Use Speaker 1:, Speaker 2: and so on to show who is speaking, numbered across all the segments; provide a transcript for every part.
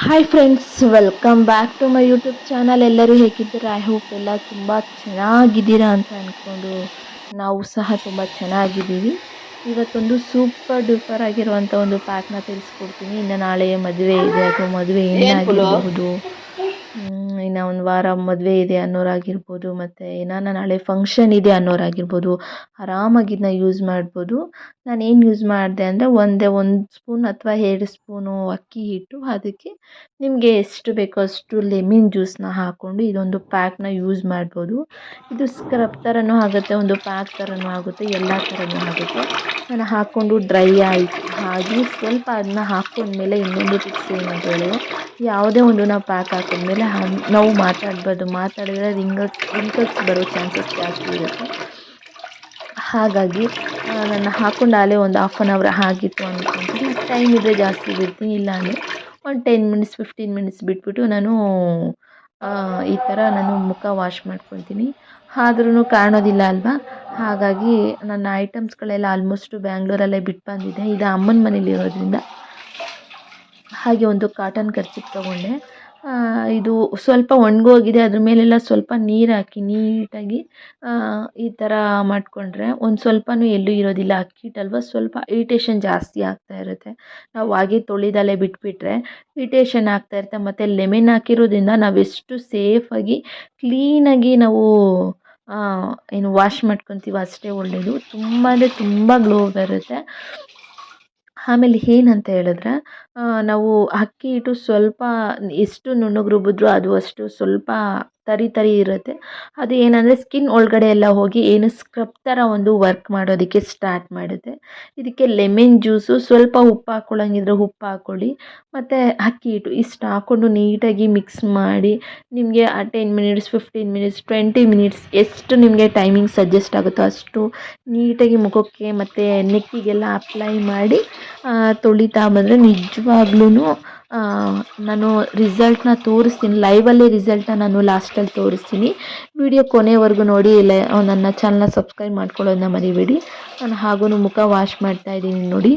Speaker 1: Hi friends, welcome back to my YouTube channel. ಎಲ್ಲರೂ ಹೇಗಿದ್ದೀರಾ? I hope ಎಲ್ಲ ತುಂಬ ಚೆನ್ನಾಗಿದ್ದೀರಾ ಅಂತ ಅಂದ್ಕೊಂಡು ನಾವು ಸಹ ತುಂಬ ಚೆನ್ನಾಗಿದ್ದೀವಿ. ಇವತ್ತೊಂದು ಸೂಪರ್ ಡೂಪರ್ ಆಗಿರುವಂಥ ಒಂದು ಪ್ಯಾಕ್ನ ತಿಳಿಸ್ಕೊಡ್ತೀನಿ. ಇನ್ನು ನಾಳೆ ಮದುವೆ ಇದೆ ಅಥವಾ ಮದುವೆ ಹೆಣ್ಣಾಗಿರಬಹುದು, ಇನ್ನು ಒಂದು ವಾರ ಮದುವೆ ಇದೆ ಅನ್ನೋರಾಗಿರ್ಬೋದು, ಮತ್ತು ಏನಾನ ನಾಳೆ ಫಂಕ್ಷನ್ ಇದೆ ಅನ್ನೋರಾಗಿರ್ಬೋದು, ಆರಾಮಾಗಿ ಇದನ್ನ ಯೂಸ್ ಮಾಡ್ಬೋದು. ನಾನೇನು ಯೂಸ್ ಮಾಡಿದೆ ಅಂದರೆ ಒಂದು ಸ್ಪೂನ್ ಅಥವಾ 2 ಸ್ಪೂನು ಅಕ್ಕಿ ಹಿಟ್ಟು, ಅದಕ್ಕೆ ನಿಮಗೆ ಎಷ್ಟು ಬೇಕೋ ಅಷ್ಟು ಲೆಮನ್ ಜ್ಯೂಸನ್ನ ಹಾಕ್ಕೊಂಡು ಇದೊಂದು ಪ್ಯಾಕ್ನ ಯೂಸ್ ಮಾಡ್ಬೋದು. ಇದು ಸ್ಕ್ರಬ್ ಥರನೂ ಆಗುತ್ತೆ, ಒಂದು ಪ್ಯಾಕ್ ಥರನೂ ಆಗುತ್ತೆ, ಎಲ್ಲ ಥರನೂ ಆಗುತ್ತೆ. ನಾನು ಹಾಕ್ಕೊಂಡು ಡ್ರೈ ಆಗಿ ಸ್ವಲ್ಪ ಅದನ್ನ ಹಾಕ್ಕೊಂಡ್ಮೇಲೆ ಇನ್ನೊಂದು ಟಿಪ್ಸ್ ಏನಂತ ಹೇಳಿದ್ರೆ, ಯಾವುದೇ ಒಂದು ನಾವು ಪ್ಯಾಕ್ ಹಾಕಿದ್ಮೇಲೆ ನಾವು ಮಾತಾಡಿದ್ರೆ ರಿಂಕಲ್ಸ್ ಬರೋ ಚಾನ್ಸಸ್ ಜಾಸ್ತಿ ಇರುತ್ತೆ. ಹಾಗಾಗಿ ನಾನು ಹಾಕ್ಕೊಂಡಾಗಲೇ ಒಂದು 1/2 ಆಗಿತ್ತು ಅಂದ್ಕೊತೀನಿ. ಟೈಮ್ ಇದ್ದರೆ ಜಾಸ್ತಿ ಬಿಡ್ತೀನಿ, ಇಲ್ಲ ಅಂದರೆ ಒಂದು 10 ಮಿನಿಟ್ಸ್ 15 ಮಿನಿಟ್ಸ್ ಬಿಟ್ಬಿಟ್ಟು ನಾನು ಈ ಥರ ನಾನು ಮುಖ ವಾಶ್ ಮಾಡ್ಕೊತೀನಿ. ಆದ್ರೂ ಕಾಣೋದಿಲ್ಲ ಅಲ್ವಾ? ಹಾಗಾಗಿ ನನ್ನ ಐಟಮ್ಸ್ಗಳೆಲ್ಲ ಆಲ್ಮೋಸ್ಟು ಬ್ಯಾಂಗ್ಳೂರಲ್ಲೇ ಬಿಟ್ಟು ಬಂದಿದ್ದೆ. ಇದು ಅಮ್ಮನ ಮನೇಲಿರೋದ್ರಿಂದ ಹಾಗೆ ಒಂದು ಕಾಟನ್ ಕರ್ಚಿಪ್ ತೊಗೊಂಡೆ. ಇದು ಸ್ವಲ್ಪ ಒಣಗೋಗಿದೆ, ಅದ್ರ ಮೇಲೆಲ್ಲ ಸ್ವಲ್ಪ ನೀರು ಹಾಕಿ ನೀಟಾಗಿ ಈ ಥರ ಮಾಡಿಕೊಂಡ್ರೆ ಒಂದು ಸ್ವಲ್ಪನೂ ಎಲ್ಲೂ ಇರೋದಿಲ್ಲ. ಅಕ್ಕಿ ಹಿಟ್ಟಲ್ವ, ಸ್ವಲ್ಪ ಇರಿಟೇಷನ್ ಜಾಸ್ತಿ ಆಗ್ತಾ ಇರುತ್ತೆ. ನಾವು ಹಾಗೆ ತೊಳಿದಲ್ಲೇ ಬಿಟ್ಬಿಟ್ರೆ ಇರಿಟೇಷನ್ ಆಗ್ತಾ ಇರುತ್ತೆ. ಮತ್ತು ಲೆಮನ್ ಹಾಕಿರೋದ್ರಿಂದ ನಾವೆಷ್ಟು ಸೇಫಾಗಿ ಕ್ಲೀನಾಗಿ ನಾವು ಏನು ವಾಶ್ ಮಾಡ್ಕೊತೀವೋ ಅಷ್ಟೇ ಒಳ್ಳೆಯದು. ತುಂಬ ಅಂದರೆ ತುಂಬ ಗ್ಲೋ ಬರುತ್ತೆ. ಆಮೇಲೆ ಏನಂತ ಹೇಳಿದ್ರೆ, ನಾವು ಅಕ್ಕಿ ಹಿಟ್ಟು ಸ್ವಲ್ಪ ಎಷ್ಟು ನುಣ್ಣಗೆ ರುಬ್ಬಿದ್ರೂ ಅದು ಅಷ್ಟು ಸ್ವಲ್ಪ ತರಿ ಇರುತ್ತೆ. ಅದು ಏನಂದರೆ ಸ್ಕಿನ್ ಒಳಗಡೆ ಎಲ್ಲ ಹೋಗಿ ಏನು ಸ್ಕ್ರಬ್ ಥರ ಒಂದು ವರ್ಕ್ ಮಾಡೋದಕ್ಕೆ ಸ್ಟಾರ್ಟ್ ಮಾಡುತ್ತೆ. ಇದಕ್ಕೆ ಲೆಮನ್ ಜ್ಯೂಸು, ಸ್ವಲ್ಪ ಉಪ್ಪು ಹಾಕ್ಕೊಳ್ಳೋಂಗಿದ್ರೆ ಉಪ್ಪು ಹಾಕ್ಕೊಳ್ಳಿ, ಮತ್ತು ಅಕ್ಕಿ ಹಿಟ್ಟು ಇಷ್ಟು ಹಾಕ್ಕೊಂಡು ನೀಟಾಗಿ ಮಿಕ್ಸ್ ಮಾಡಿ, ನಿಮಗೆ 10 ಮಿನಿಟ್ಸ್ 15 ಮಿನಿಟ್ಸ್ 20 ಮಿನಿಟ್ಸ್ ಎಷ್ಟು ನಿಮಗೆ ಟೈಮಿಂಗ್ ಸಜೆಸ್ಟ್ ಆಗುತ್ತೋ ಅಷ್ಟು ನೀಟಾಗಿ ಮುಖಕ್ಕೆ ಮತ್ತು ನೆಕ್ಕಿಗೆಲ್ಲ ಅಪ್ಲೈ ಮಾಡಿ ತೊಳಿತಾ ಬಂದರೆ ನಿಜವಾಗ್ಲೂ ನಾನು ರಿಸಲ್ಟ್ನ ತೋರಿಸ್ತೀನಿ. ಲೈವಲ್ಲೇ ರಿಸಲ್ಟ್ನ ನಾನು ಲಾಸ್ಟಲ್ಲಿ ತೋರಿಸ್ತೀನಿ. ವಿಡಿಯೋ ಕೊನೆವರೆಗೂ ನೋಡಿ. ನನ್ನ ಚಾನಲ್ನ ಸಬ್ಸ್ಕ್ರೈಬ್ ಮಾಡ್ಕೊಳ್ಳೋದನ್ನ ಮರಿಬೇಡಿ. ನಾನು ಹಾಗೂ ಮುಖ ವಾಶ್ ಮಾಡ್ತಾಯಿದ್ದೀನಿ ನೋಡಿ.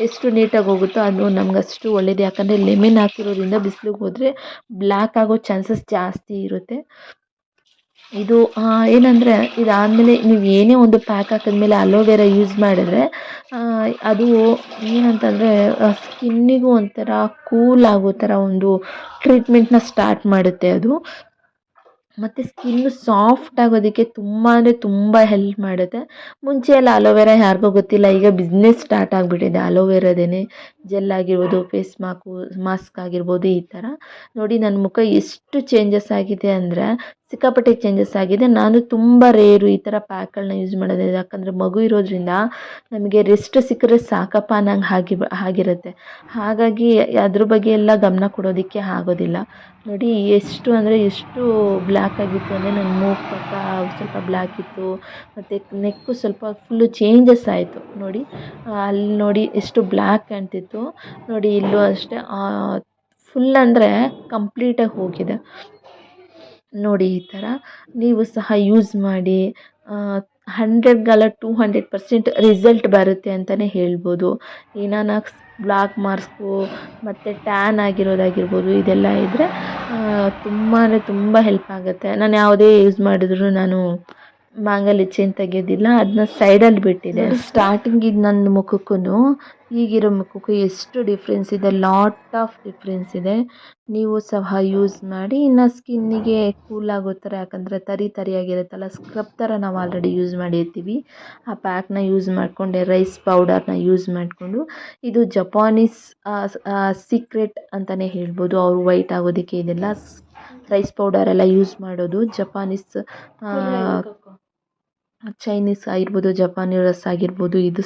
Speaker 1: ಎಷ್ಟು ನೀಟಾಗಿ ಹೋಗುತ್ತೋ ಅದು ನಮಗಷ್ಟು ಒಳ್ಳೆಯದು. ಯಾಕಂದರೆ ಲೆಮನ್ ಹಾಕಿರೋದ್ರಿಂದ ಬಿಸಿಲಿಗೆ ಹೋದರೆ ಬ್ಲ್ಯಾಕ್ ಆಗೋ ಚಾನ್ಸಸ್ ಜಾಸ್ತಿ ಇರುತ್ತೆ. ಇದು ಏನಂದರೆ, ಇದಾದಮೇಲೆ ನೀವು ಏನೇ ಒಂದು ಪ್ಯಾಕ್ ಹಾಕಿದ್ಮೇಲೆ ಅಲೋವೆರಾ ಯೂಸ್ ಮಾಡಿದ್ರೆ ಅದು ಏನಂತಂದರೆ ಸ್ಕಿನ್ನಿಗೂ ಒಂಥರ ಕೂಲ್ ಆಗೋ ಥರ ಒಂದು ಟ್ರೀಟ್ಮೆಂಟ್ನ ಸ್ಟಾರ್ಟ್ ಮಾಡುತ್ತೆ ಅದು. ಮತ್ತು ಸ್ಕಿನ್ನು ಸಾಫ್ಟ್ ಆಗೋದಕ್ಕೆ ತುಂಬ ಅಂದರೆ ತುಂಬ ಹೆಲ್ಪ್ ಮಾಡುತ್ತೆ. ಮುಂಚೆ ಎಲ್ಲ ಅಲೋವೆರಾ ಯಾರಿಗೋ ಗೊತ್ತಿಲ್ಲ, ಈಗ ಬಿಸ್ನೆಸ್ ಸ್ಟಾರ್ಟ್ ಆಗಿಬಿಟ್ಟಿದೆ ಅಲೋವೆರಾದೇನೆ. ಜೆಲ್ ಆಗಿರ್ಬೋದು, ಫೇಸ್ ಮಾಸ್ಕ್ ಆಗಿರ್ಬೋದು, ಈ ಥರ ನೋಡಿ ನನ್ನ ಮುಖ ಎಷ್ಟು ಚೇಂಜಸ್ ಆಗಿದೆ ಅಂದರೆ ಸಿಕ್ಕಾಪಟ್ಟೆ ಚೇಂಜಸ್ ಆಗಿದೆ. ನಾನು ತುಂಬ ರೇರು ಈ ಥರ ಪ್ಯಾಕ್ಗಳನ್ನ ಯೂಸ್ ಮಾಡೋದು. ಯಾಕಂದರೆ ಮಗು ಇರೋದ್ರಿಂದ ನಮಗೆ ರೆಸ್ಟ್ ಸಿಕ್ಕರೆ ಸಾಕಪ್ಪ ಅನ್ನಂಗೆ ಆಗಿರುತ್ತೆ. ಹಾಗಾಗಿ ಅದ್ರ ಬಗ್ಗೆ ಎಲ್ಲ ಗಮನ ಕೊಡೋದಕ್ಕೆ ಆಗೋದಿಲ್ಲ. ನೋಡಿ ಎಷ್ಟು ಅಂದರೆ ಎಷ್ಟು ಬ್ಲ್ಯಾಕ್ ಆಗಿತ್ತು ಅಂದರೆ, ನನ್ನ ಮೂಗು ಪಕ್ಕ ಸ್ವಲ್ಪ ಬ್ಲ್ಯಾಕ್ ಇತ್ತು, ಮತ್ತು ನೆಕ್ಕು ಸ್ವಲ್ಪ ಫುಲ್ಲು ಚೇಂಜಸ್ ಆಯಿತು ನೋಡಿ. ಅಲ್ಲಿ ನೋಡಿ ಎಷ್ಟು ಬ್ಲ್ಯಾಕ್ ಕಾಣ್ತಿತ್ತು ನೋಡಿ. ಇಲ್ಲೂ ಅಷ್ಟೇ ಫುಲ್ ಅಂದರೆ ಕಂಪ್ಲೀಟಾಗಿ ಹೋಗಿದೆ ನೋಡಿ. ಈ ಥರ ನೀವು ಸಹ ಯೂಸ್ ಮಾಡಿ. 100ಗಲ್ಲ 200% ರಿಸಲ್ಟ್ ಬರುತ್ತೆ ಅಂತಲೇ ಹೇಳ್ಬೋದು. ಏನಾನ ಬ್ಲ್ಯಾಕ್ ಮಾರ್ಕ್ಸು ಮತ್ತು ಟ್ಯಾನ್ ಆಗಿರೋದಾಗಿರ್ಬೋದು, ಇದೆಲ್ಲ ಇದ್ದರೆ ತುಂಬ ಅಂದರೆ ತುಂಬ ಹೆಲ್ಪ್ ಆಗುತ್ತೆ. ನಾನು ಯಾವುದೇ ಯೂಸ್ ಮಾಡಿದ್ರು ನಾನು ಮಾಂಗಲ್ಯ ಚೈನ್ ತೆಗೆಯೋದಿಲ್ಲ, ಅದನ್ನ ಸೈಡಲ್ಲಿ ಬಿಟ್ಟಿದೆ. ಸ್ಟಾರ್ಟಿಂಗ್ ಇದು ನನ್ನ ಮುಖಕ್ಕೂ ಈಗಿರೋ ಮುಖಕ್ಕೂ ಎಷ್ಟು ಡಿಫ್ರೆನ್ಸ್ ಇದೆ, ಲಾಟ್ ಆಫ್ ಡಿಫ್ರೆನ್ಸ್ ಇದೆ. ನೀವು ಸಹ ಯೂಸ್ ಮಾಡಿ. ಇನ್ನು ಸ್ಕಿನ್ನಿಗೆ ಕೂಲ್ ಆಗೋ ಥರ, ಯಾಕಂದರೆ ತರಿಯಾಗಿರುತ್ತಲ್ಲ, ಸ್ಕ್ರಬ್ ಥರ ನಾವು ಆಲ್ರೆಡಿ ಯೂಸ್ ಮಾಡಿರ್ತೀವಿ. ಆ ಪ್ಯಾಕ್ನ ಯೂಸ್ ಮಾಡಿಕೊಂಡೆ, ರೈಸ್ ಪೌಡರ್ನ ಯೂಸ್ ಮಾಡಿಕೊಂಡು. ಇದು ಜಪಾನೀಸ್ ಸೀಕ್ರೆಟ್ ಅಂತಲೇ ಹೇಳ್ಬೋದು. ಅವರು ವೈಟ್ ಆಗೋದಕ್ಕೆ ಇದೆಲ್ಲ ರೈಸ್ ಪೌಡರೆಲ್ಲ ಯೂಸ್ ಮಾಡೋದು. ಜಪಾನೀಸ್ ಚೈನೀಸ್ ಆಗಿರ್ಬೋದು, ಜಪಾನೀಸ್ ಆಗಿರ್ಬೋದು, ಇದು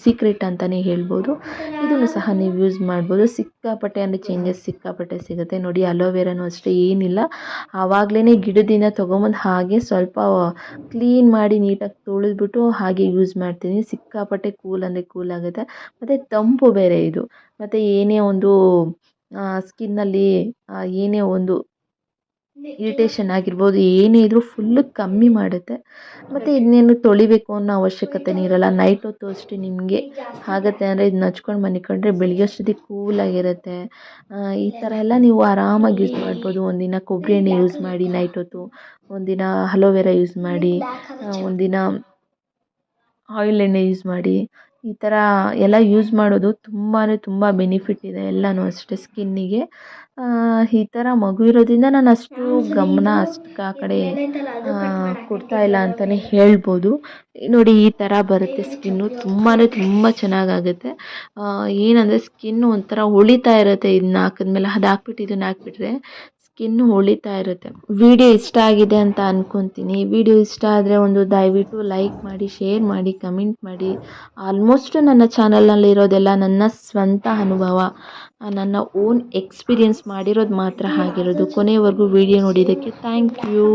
Speaker 1: ಸೀಕ್ರೆಟ್ ಅಂತಲೇ ಹೇಳ್ಬೋದು. ಇದನ್ನು ಸಹ ನೀವು ಯೂಸ್ ಮಾಡ್ಬೋದು. ಸಿಕ್ಕಾಪಟ್ಟೆ ಅಂದರೆ ಚೇಂಜಸ್ ಸಿಕ್ಕಾಪಟ್ಟೆ ಸಿಗುತ್ತೆ ನೋಡಿ. ಅಲೋವೆರಾನು ಅಷ್ಟೇ, ಏನಿಲ್ಲ, ಆವಾಗಲೇ ಗಿಡದಿಂದ ತೊಗೊಂಬಂದು ಹಾಗೆ ಸ್ವಲ್ಪ ಕ್ಲೀನ್ ಮಾಡಿ ನೀಟಾಗಿ ತೊಳೆದ್ಬಿಟ್ಟು ಹಾಗೆ ಯೂಸ್ ಮಾಡ್ತೀನಿ. ಸಿಕ್ಕಾಪಟ್ಟೆ ಕೂಲ್ ಅಂದರೆ ಕೂಲ್ ಆಗುತ್ತೆ, ಮತ್ತು ತಂಪು ಬೇರೆ ಇದು. ಮತ್ತು ಏನೇ ಒಂದು ಸ್ಕಿನ್ನಲ್ಲಿ ಏನೇ ಒಂದು ಇರಿಟೇಷನ್ ಆಗಿರ್ಬೋದು ಏನೇ ಇದ್ದರೂ ಫುಲ್ಲು ಕಮ್ಮಿ ಮಾಡುತ್ತೆ. ಮತ್ತು ಇದನ್ನೇನು ತೊಳಿಬೇಕು ಅನ್ನೋ ಅವಶ್ಯಕತೆನೇ ಇರಲ್ಲ. ನೈಟ್ ಹೊತ್ತು ಅಷ್ಟೇ ನಿಮಗೆ ಆಗತ್ತೆ ಅಂದರೆ ಇದನ್ನ ಹಚ್ಕೊಂಡು ಮನಿಕೊಂಡ್ರೆ ಬೆಳಿಗ್ಗೆ ಅಷ್ಟೊತ್ತಿಗೆ ಕೂಲಾಗಿರುತ್ತೆ. ಈ ಥರ ಎಲ್ಲ ನೀವು ಆರಾಮಾಗಿ ಯೂಸ್ ಮಾಡ್ಬೋದು. ಒಂದಿನ ಕೊಬ್ಬರಿ ಎಣ್ಣೆ ಯೂಸ್ ಮಾಡಿ ನೈಟ್ ಹೊತ್ತು, ಒಂದಿನ ಅಲೋವೆರಾ ಯೂಸ್ ಮಾಡಿ, ಒಂದಿನ ಆಯಿಲ್ ಎಣ್ಣೆ ಯೂಸ್ ಮಾಡಿ. ಈ ಥರ ಎಲ್ಲ ಯೂಸ್ ಮಾಡೋದು ತುಂಬಾ ತುಂಬ ಬೆನಿಫಿಟ್ ಇದೆ ಎಲ್ಲನೂ ಅಷ್ಟೇ ಸ್ಕಿನ್ನಿಗೆ. ಈ ಥರ ಮಗು ಇರೋದ್ರಿಂದ ನಾನು ಅಷ್ಟು ಗಮನ ಅಷ್ಟು ಆ ಕಡೆ ಕೊಡ್ತಾ ಇಲ್ಲ ಅಂತಲೇ ಹೇಳ್ಬೋದು. ನೋಡಿ ಈ ಥರ ಬರುತ್ತೆ ಸ್ಕಿನ್ನು, ತುಂಬಾ ತುಂಬ ಚೆನ್ನಾಗಾಗುತ್ತೆ. ಏನಂದರೆ ಸ್ಕಿನ್ನು ಒಂಥರ ಹೊಳಿತಾ ಇರುತ್ತೆ. ಇದನ್ನ ಹಾಕಿದ್ಮೇಲೆ ಅದು ಹಾಕ್ಬಿಟ್ಟು ಇದನ್ನ ಹಾಕ್ಬಿಟ್ರೆ ಸ್ಕಿನ್ನು ಹೊಳಿತಾ ಇರುತ್ತೆ. ವಿಡಿಯೋ ಇಷ್ಟ ಆಗಿದೆ ಅಂತ ಅಂದ್ಕೊತೀನಿ. ವಿಡಿಯೋ ಇಷ್ಟ ಆದರೆ ಒಂದು ದಯವಿಟ್ಟು ಲೈಕ್ ಮಾಡಿ, ಶೇರ್ ಮಾಡಿ, ಕಮೆಂಟ್ ಮಾಡಿ. ಆಲ್ಮೋಸ್ಟ್ ನನ್ನ ಚಾನಲ್ನಲ್ಲಿರೋದೆಲ್ಲ ನನ್ನ ಸ್ವಂತ ಅನುಭವ, ನನ್ನ ಓನ್ ಎಕ್ಸ್ಪೀರಿಯೆನ್ಸ್ ಮಾಡಿರೋದು ಮಾತ್ರ ಆಗಿರೋದು. ಕೊನೆಯವರೆಗೂ ವಿಡಿಯೋ ನೋಡಿದ್ದಕ್ಕೆ ಥ್ಯಾಂಕ್ ಯು.